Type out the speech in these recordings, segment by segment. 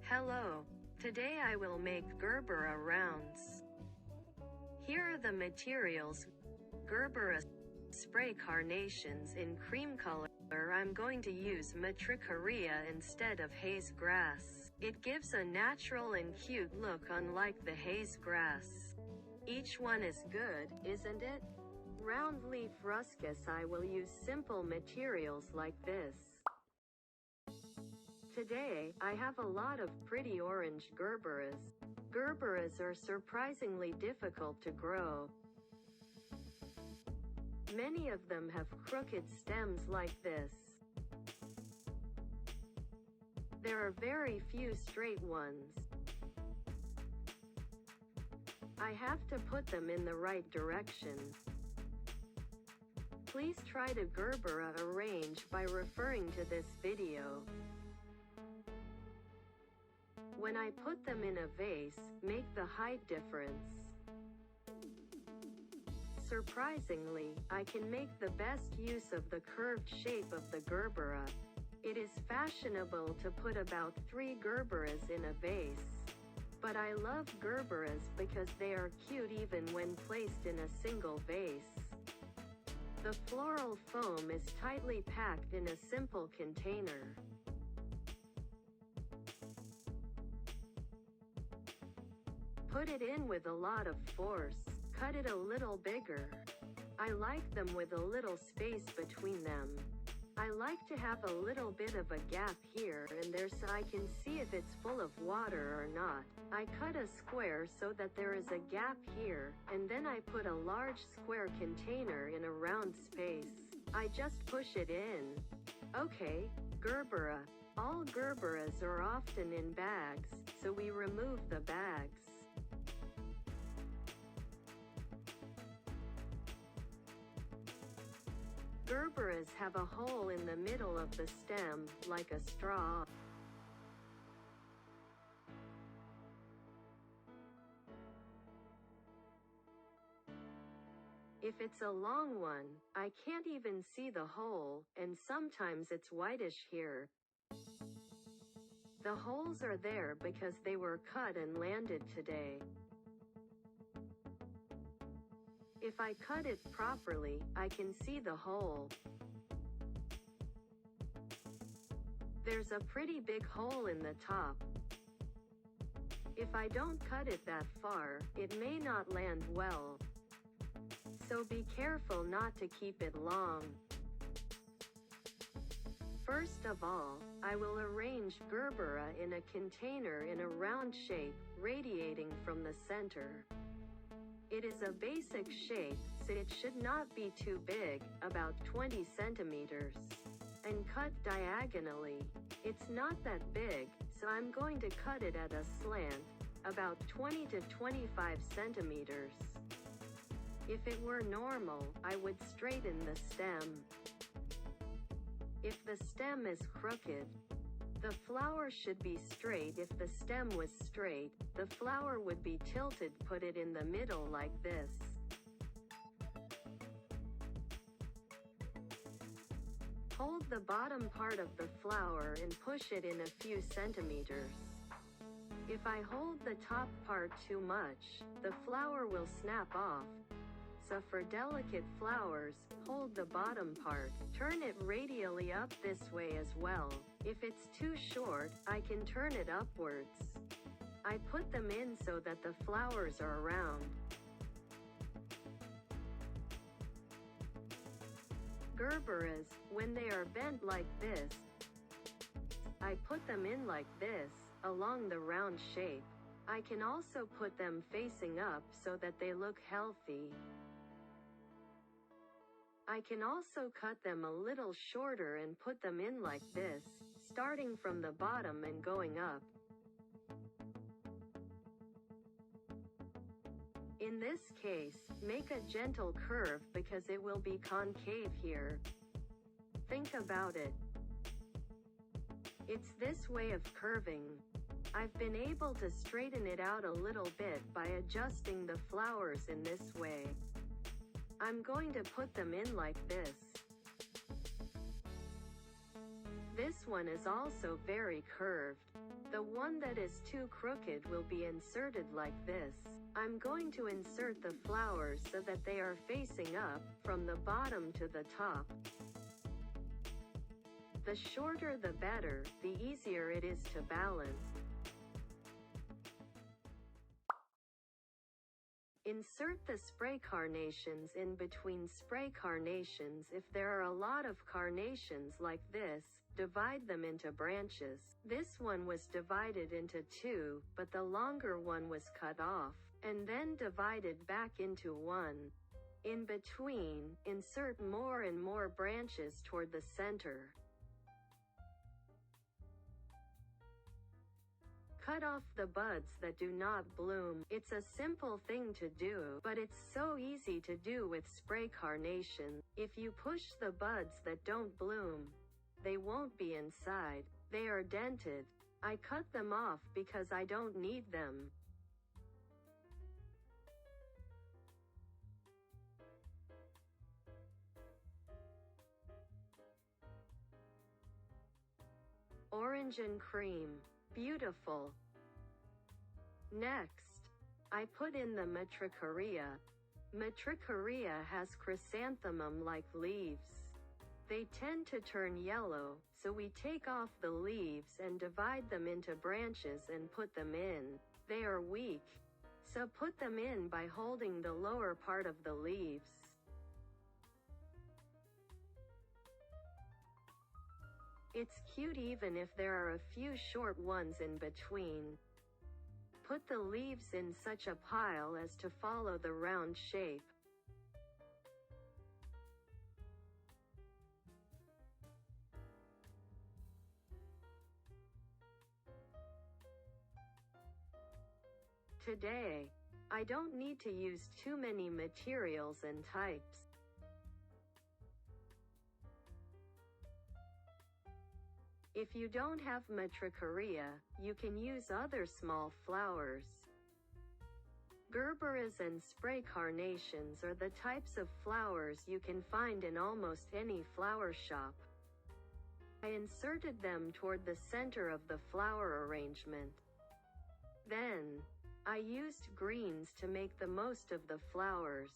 Hello. Today I will make Gerbera rounds. Here are the materials. Gerbera spray carnations in cream color. I'm going to use matricaria instead of haze grass. It gives a natural and cute look unlike the haze grass. Each one is good, isn't it? Round leaf ruscus. I will use simple materials like this. Today, I have a lot of pretty orange gerberas. Gerberas are surprisingly difficult to grow. Many of them have crooked stems like this. There are very few straight ones. I have to put them in the right direction. Please try to Gerbera arrange by referring to this video. When I put them in a vase, make the height difference. Surprisingly, I can make the best use of the curved shape of the Gerbera. It is fashionable to put about 3 Gerberas in a vase. But I love Gerberas because they are cute even when placed in a single vase. The floral foam is tightly packed in a simple container. Put it in with a lot of force. Cut it a little bigger. I like them with a little space between them. I like to have a little bit of a gap here and there so I can see if it's full of water or not. I cut a square so that there is a gap here, and then I put a large square container in a round space. I just push it in. Okay, Gerbera. All Gerberas are often in bags, so we remove the bags. Gerberas have a hole in the middle of the stem, like a straw. If it's a long one, I can't even see the hole, and sometimes it's whitish here. The holes are there because they were cut and landed today. If I cut it properly, I can see the hole. There's a pretty big hole in the top. If I don't cut it that far, it may not land well. So be careful not to keep it long. First of all, I will arrange Gerbera in a container in a round shape, radiating from the center. It is a basic shape, so it should not be too big, about 20 centimeters. And cut diagonally. It's not that big, so I'm going to cut it at a slant, about 20 to 25 centimeters. If it were normal, I would straighten the stem. If the stem is crooked, the flower should be straight. If the stem was straight, the flower would be tilted. Put it in the middle like this. Hold the bottom part of the flower and push it in a few centimeters. If I hold the top part too much, the flower will snap off. So for delicate flowers, hold the bottom part. Turn it radially up this way as well. If it's too short, I can turn it upwards. I put them in so that the flowers are round. Gerberas, when they are bent like this, I put them in like this, along the round shape. I can also put them facing up so that they look healthy. I can also cut them a little shorter and put them in like this, starting from the bottom and going up. In this case, make a gentle curve because it will be concave here. Think about it. It's this way of curving. I've been able to straighten it out a little bit by adjusting the flowers in this way. I'm going to put them in like this. This one is also very curved. The one that is too crooked will be inserted like this. I'm going to insert the flowers so that they are facing up, from the bottom to the top. The shorter the better, the easier it is to balance. Insert the spray carnations in between spray carnations. If there are a lot of carnations like this, divide them into branches. This one was divided into two, but the longer one was cut off, and then divided back into one. In between, insert more and more branches toward the center. Cut off the buds that do not bloom. It's a simple thing to do, but it's so easy to do with spray carnation. If you push the buds that don't bloom, they won't be inside. They are dented. I cut them off because I don't need them. Orange and cream. Beautiful. Next, I put in the matricaria. Matricaria has chrysanthemum-like leaves. They tend to turn yellow, so we take off the leaves and divide them into branches and put them in. They are weak, so put them in by holding the lower part of the leaves. It's cute even if there are a few short ones in between. Put the leaves in such a pile as to follow the round shape. Today, I don't need to use too many materials and types. If you don't have matricaria, you can use other small flowers. Gerberas and spray carnations are the types of flowers you can find in almost any flower shop. I inserted them toward the center of the flower arrangement. Then, I used greens to make the most of the flowers.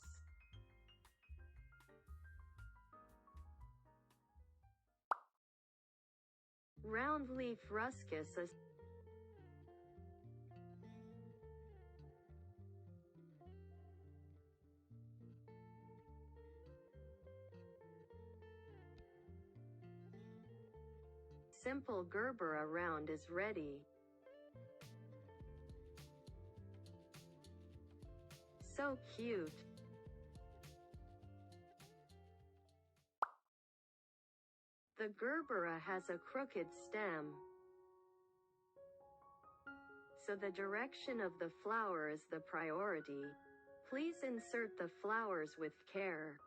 Round leaf ruscus is simple Gerbera round is ready. So cute. The Gerbera has a crooked stem, so the direction of the flower is the priority. Please insert the flowers with care.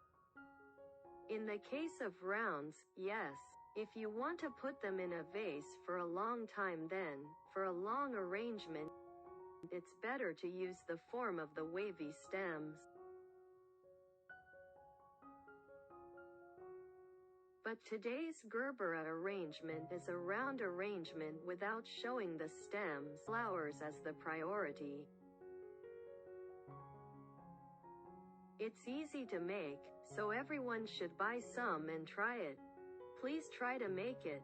In the case of rounds, yes, if you want to put them in a vase for a long time, then, for a long arrangement, it's better to use the form of the wavy stems. But today's Gerbera arrangement is a round arrangement without showing the stems, flowers as the priority. It's easy to make, so everyone should buy some and try it. Please try to make it.